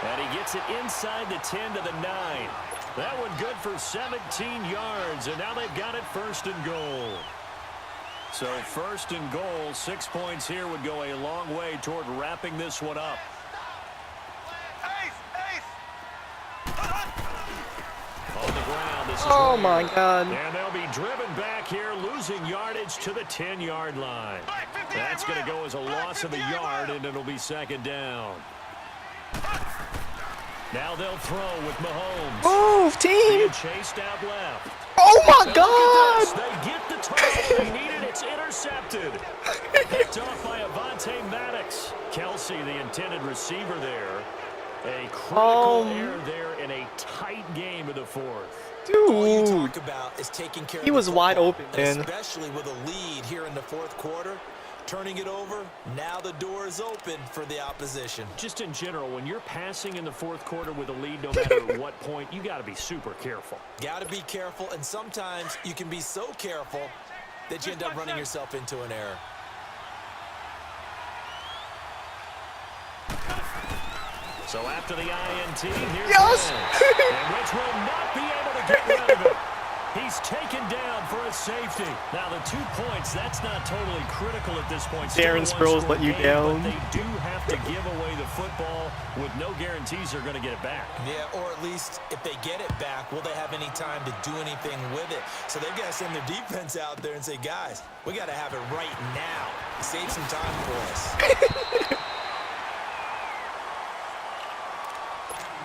And he gets it inside the 10 to the 9. That one good for 17 yards, and now they've got it 1st and goal. So 1st and goal, 6 points here would go a long way toward wrapping this one up. On the ground, this is oh my God. And they'll be driven back here, losing yardage to the 10-yard line. That's going to go as a loss of a yard, and it'll be 2nd down. Now they'll throw with Mahomes. Move, team. Being chased out left. Oh my And God. they get the target they needed. It's intercepted. Picked off by Avonte Maddox. Kelsey, the intended receiver there. A critical error there in a tight game of the 4th. Dude. All you talk about is taking care He of was the wide football, open, man. especially with a lead here in the 4th quarter. Turning it over, now the door is open for the opposition. Just in general, when you're passing in the 4th quarter with a lead, no matter what point, you got to be super careful. Got to be careful, and sometimes you can be so careful that you end up running yourself into an error. So after the INT, here's Yes! and Rich will not be able to get rid of it. He's taken down for a safety. Now the 2 points, that's not totally critical at this point. Darren Sproles let you down. But they do have to give away the football with no guarantees they're going to get it back. Yeah, or at least if they get it back, will they have any time to do anything with it? So they've got to send their defense out there and say, guys, we got to have it right now. Save some time for us.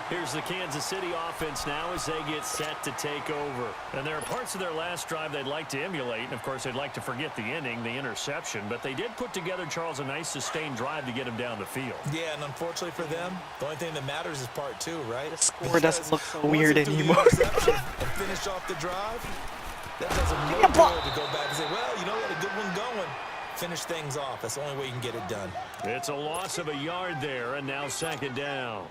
Here's the Kansas City offense now as they get set to take over. And there are parts of their last drive they'd like to emulate. And, of course, they'd like to forget the ending, the interception. But they did put together, Charles, a nice sustained drive to get him down the field. Yeah, and unfortunately for them, the only thing that matters is part 2, right? The score doesn't look so weird Once they threw the anymore. interception and finish off the drive, that does them no good to go back and say, well, you know what, a good one going. Finish things off. That's the only way you can get it done. It's a loss of a yard there, and now 2nd down.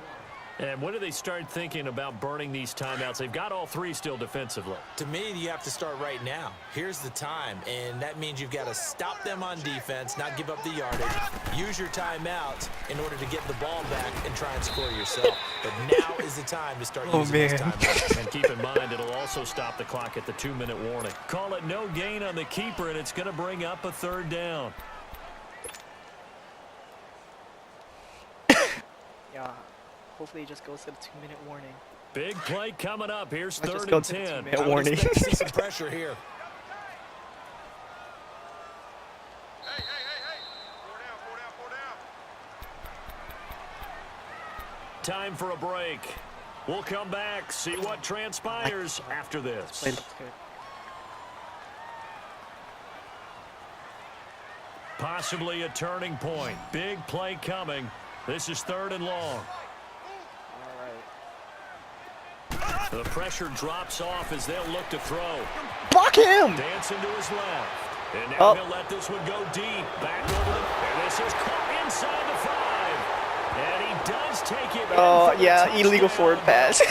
And when do they start thinking about burning these timeouts? They've got all 3 still defensively. To me, you have to start right now. Here's the time, and that means you've got to stop them on defense, not give up the yardage, use your timeouts in order to get the ball back and try and score yourself. But now is the time to start using those timeouts. And keep in mind, it'll also stop the clock at the 2-minute warning. Call it no gain on the keeper, and it's going to bring up a 3rd down. Yeah. Hopefully it just goes to the 2-minute warning. Big play coming up. Here's Let's 3rd just go and to the 10. 2-minute warning. I would expect to see some pressure here. Time for a break. We'll come back, see what transpires after this. Play looks good. Possibly a turning point. Big play coming. This is 3rd and long. The pressure drops off as they'll look to throw. Block him! Dancing to his left. And now he'll let this one go deep. Back over the... And this is caught inside the 5. And he does take it. Oh, yeah, illegal forward pass.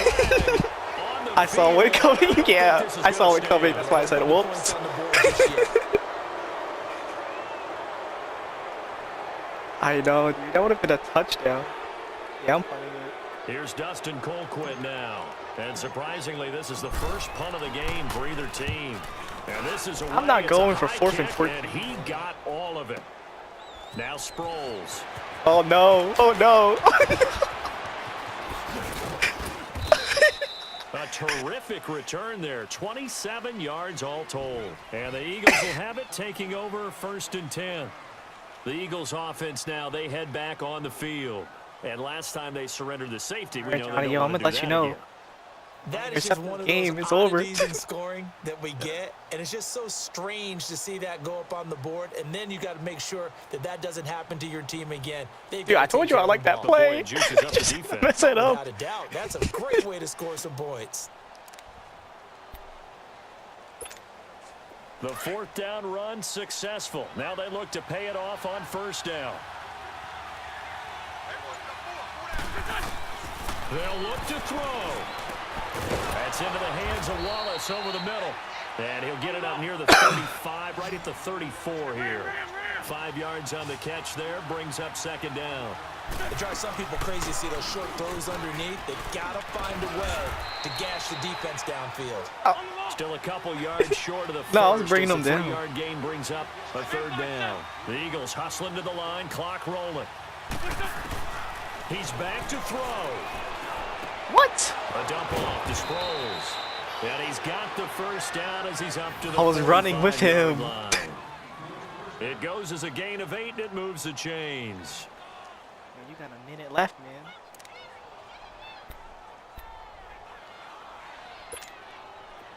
I saw it coming. Yeah, I saw it coming. That's why I said, whoops. I know, dude. That would have been a touchdown. Yeah, I'm playing it. Here's Dustin Colquitt now. And surprisingly, this is the first punt of the game for either team. And this is I'm not going for 4th and 14. And he got all of it. Now Sproles. Oh, no. Oh, no. A terrific return there. 27 yards all told. And the Eagles will have it taking over 1st and 10. The Eagles offense now, they head back on the field. And last time they surrendered the safety, we know Johnny, they don't I'm want gonna to let do you that know. again. That is just one of game those is over. oddities in scoring that we get, and it's just so strange to see that go up on the board, and then you got to make sure that that doesn't happen to your team again. Dude, I told you I like that play. Juices up the Just defense. mess it up. Without a doubt, that's a great way to score some points. The 4th down run successful. Now they look to pay it off on 1st down. They'll look to throw. That's into the hands of Wallace over the middle. And he'll get it up near the 35, right at the 34 here. 5 yards on the catch there. Brings up second down. It drives some people crazy to see those short throws underneath. They gotta find a way to gash the defense downfield. Still a couple yards short of the first. No, I was bringing them down. 3-yard gain brings up a third down. The Eagles hustling to the line, clock rolling. He's back to throw. What? A dump off to Sproles. And he's got the first down as he's up to the I was running with him. line. It goes as a gain of 8, and it moves the chains. You got a minute left,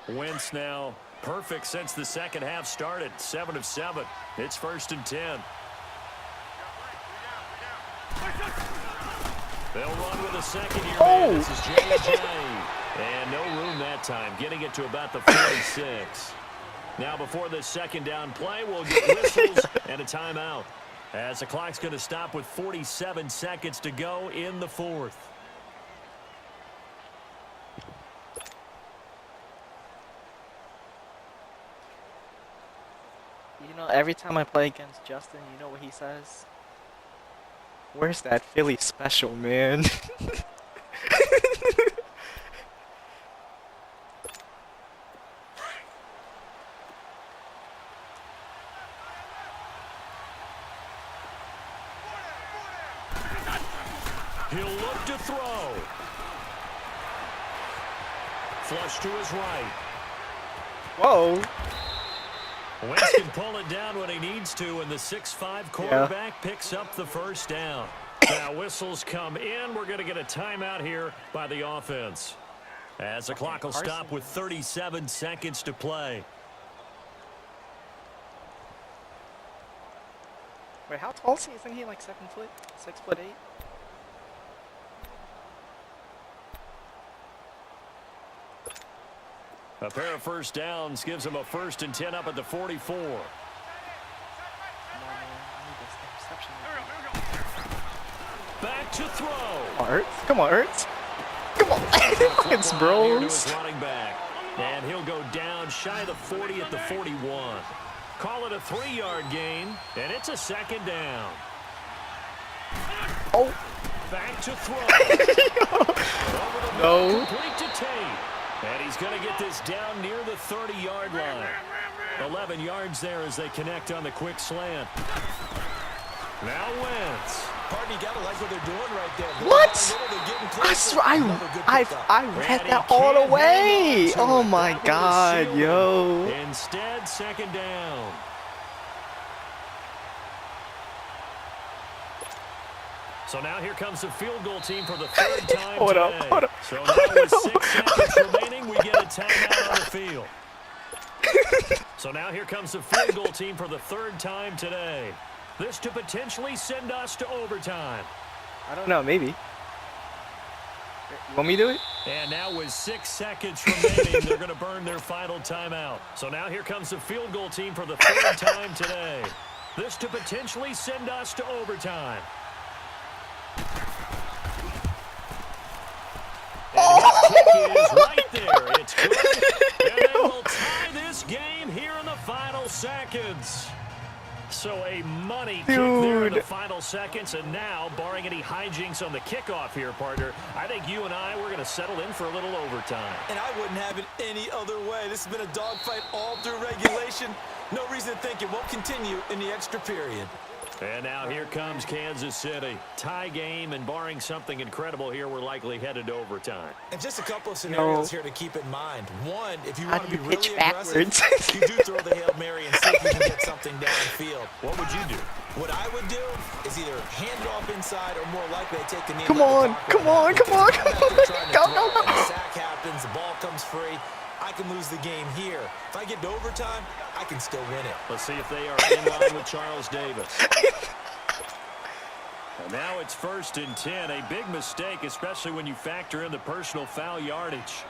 man. Wentz now perfect since the second half started. 7 of 7. It's 1st and 10. They'll run with a second-year man. This is J.J. And no room that time. Getting it to about the 46. Now before this second down play, we'll get whistles and a timeout. As the clock's going to stop with 47 seconds to go in the 4th. You know, every time I play against Justin, you know what he says? Where's that Philly special, man? He'll look to throw. Flush to his right. Whoa. Wentz can pull it down when he needs to, and the 6'5" quarterback picks up the first down. Now whistles come in. We're going to get a timeout here by the offense. As the clock will stop with 37 seconds to play. Wait, how tall is he? Isn't he like 7 foot? 6'8"? A pair of first downs gives him a 1st and 10 up at the 44. Come on, man. I need this interception. Back to throw. Come on, Ertz. Come on, Ertz. Come on. Fucking Sproles. Running back. And he'll go down shy of the 40 at the 41. Call it a 3-yard gain, and it's a second down. Oh. Back to throw. Over the No. complete to Tate. And he's going to get this down near the 30-yard line. 11 yards there as they connect on the quick slant. Now Wentz. Pardon, you gotta like what they're doing right there. What? I read that all the way. Oh my God, yo. Instead, second down. So now here comes the field goal team for the 3rd time Hold today. up. So now with 6 seconds remaining, we get a timeout on the field. So now here comes the field goal team for the 3rd time today. This to potentially send us to overtime. I don't know, maybe. You want me to do it? And now with 6 seconds remaining, they're going to burn their final timeout. So now here comes the field goal team for the 3rd time today. This to potentially send us to overtime. And his kick is right there. It's good. And they will tie this game here in the final seconds. So a money kick there in the final seconds. And now, barring any hijinks on the kickoff here, partner, I think you and I, we're going to settle in for a little overtime. And I wouldn't have it any other way. This has been a dogfight all through regulation. No reason to think it won't continue in the extra period. And now here comes Kansas City. Tie game, and barring something incredible here, we're likely headed to overtime. And just a couple of scenarios here to keep in mind. One, if you want to be really aggressive, backwards? you do throw the Hail Mary and see if you can get something downfield. What would you do? What I would do is either hand it off inside or more likely I take the knee. Come on. Go. And the sack happens, the ball comes free. I can lose the game here. If I get to overtime, I can still win it. Let's see if they are in line with Charles Davis. And now it's 1st and 10. A big mistake, especially when you factor in the personal foul yardage.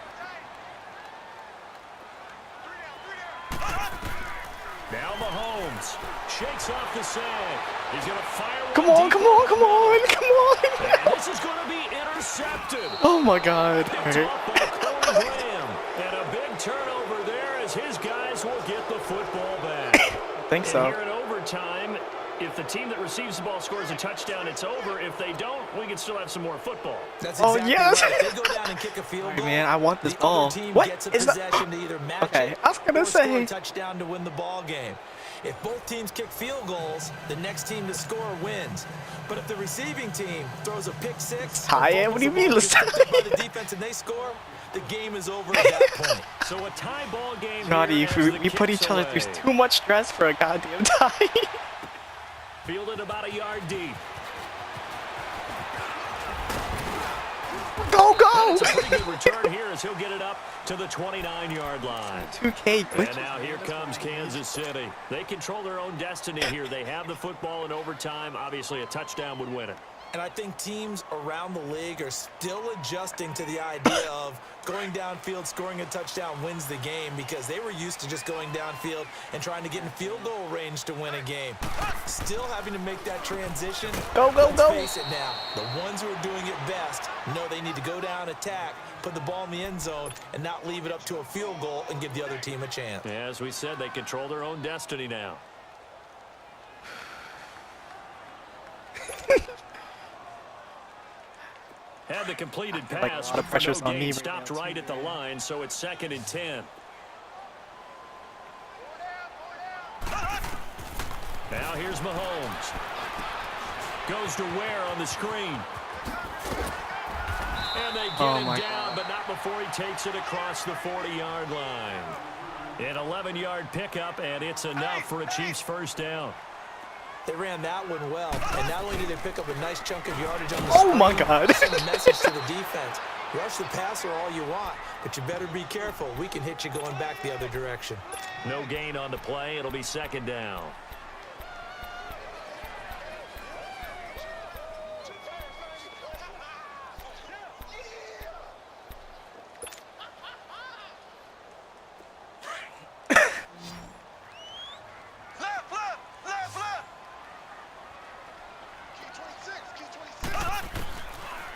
Now Mahomes shakes off the sag. He's going to fire. Come on. And this is going to be intercepted. Oh my God. And a big turnover there as his guys will get the football back. I think so. And here in overtime, If the team that receives the ball scores a touchdown, it's over. If they don't, we can still have some more football. That's Oh, exactly yes. right. If they go down and kick a field goal, Man, I want this the ball. other team What gets a is that? possession to either match Okay, it I was gonna or score say. a touchdown to win the ball game. If both teams kick field goals, the next team to score wins. But if the receiving team throws a pick six, Tie it? What do you mean, by let's tie the defense and they score, the game is over at that point. So a tie ball game Johnny, here if as we, the we put kicks each other away. through too much stress for a goddamn tie. Fielded about a yard deep. Go, go! That's a pretty good return here as he'll get it up to the 29-yard line. 2K glitches. And now here comes Kansas City. They control their own destiny here. They have the football in overtime. Obviously, a touchdown would win it. And I think teams around the league are still adjusting to the idea of going downfield, scoring a touchdown wins the game because they were used to just going downfield and trying to get in field goal range to win a game. Still having to make that transition. Go, go, Let's go. face it now, the ones who are doing it best know they need to go down, attack, put the ball in the end zone, and not leave it up to a field goal and give the other team a chance. Yeah, as we said, they control their own destiny now. Had the completed like pass, a lot of but for pressure's no on me gain, right stopped now, right at the line, so it's 2nd and 10. Now here's Mahomes. Goes to Ware on the screen. And they get him down, but not before he takes it across the 40-yard line. An 11-yard pickup, and it's enough for a Chiefs first down. They ran that one well, and not only did they pick up a nice chunk of yardage on the Oh my screen, God. send a message to the defense. Rush the passer all you want, but you better be careful. We can hit you going back the other direction. No gain on the play. It'll be 2nd down.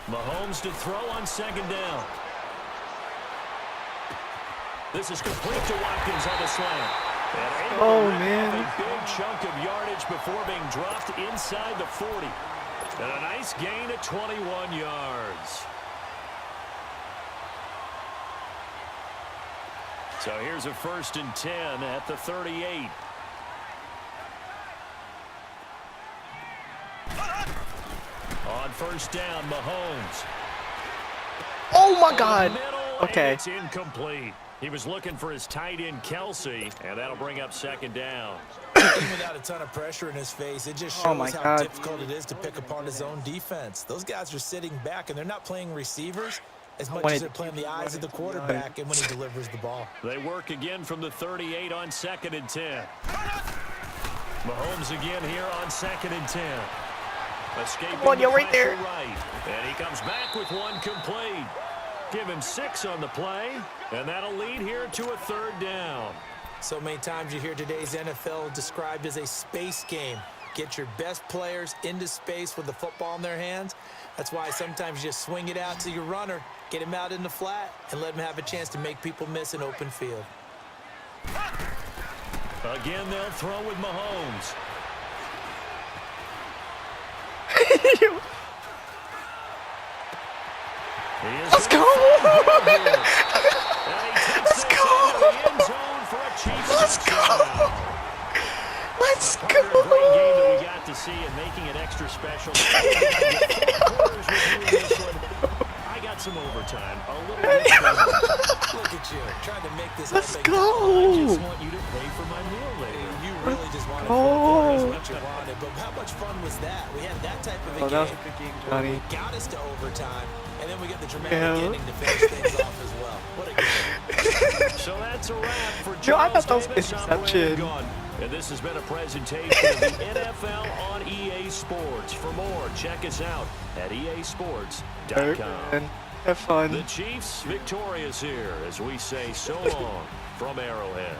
Mahomes to throw on 2nd down. This is complete to Watkins on the slant. And able Oh, to rip man. off a big chunk of yardage before being dropped inside the 40. And a nice gain of 21 yards. So here's a 1st and 10 at the 38. On 1st down, Mahomes. Oh my God. Middle, Okay. and it's incomplete. He was looking for his tight end, Kelsey, and that'll bring up 2nd down. Even without a ton of pressure in his face, it just Oh my shows how God. difficult it is to pick apart his own defense. Those guys are sitting back, and they're not playing receivers as much when as it- they're playing the eyes of the quarterback and when he delivers the ball. They work again from the 38 on 2nd and 10. Mahomes again here on 2nd and 10. Escaping Come on, you're the right there. pressure right. And he comes back with one complete. Give him 6 on the play, and that'll lead here to a 3rd down. So many times you hear today's NFL described as a space game. Get your best players into space with the football in their hands. That's why sometimes you just swing it out to your runner, get him out in the flat, and let him have a chance to make people miss an open field. Again, they'll throw with Mahomes. Let's go! Let's go! Let's go! Let's Great game go! that we got to see and making it extra special. I got some overtime. A little bit. Look at you, trying to make this Let's whole thing. I go! just want you to pay for my meal later. You really just wanted Oh. what you wanted, but how much fun was that? We had that type of a Oh, that was game. a good game, where Johnny. we got us to overtime, and then we get the dramatic Yeah. ending to finish things off as well. What a game. So that's a wrap for Yo, I Charles thought that was Davis. I'm interception. Brandon Gaudin. And this has been a presentation of the NFL on EA Sports. For more, check us out at easports.com. And have fun. The Chiefs victorious here as we say so long from Arrowhead.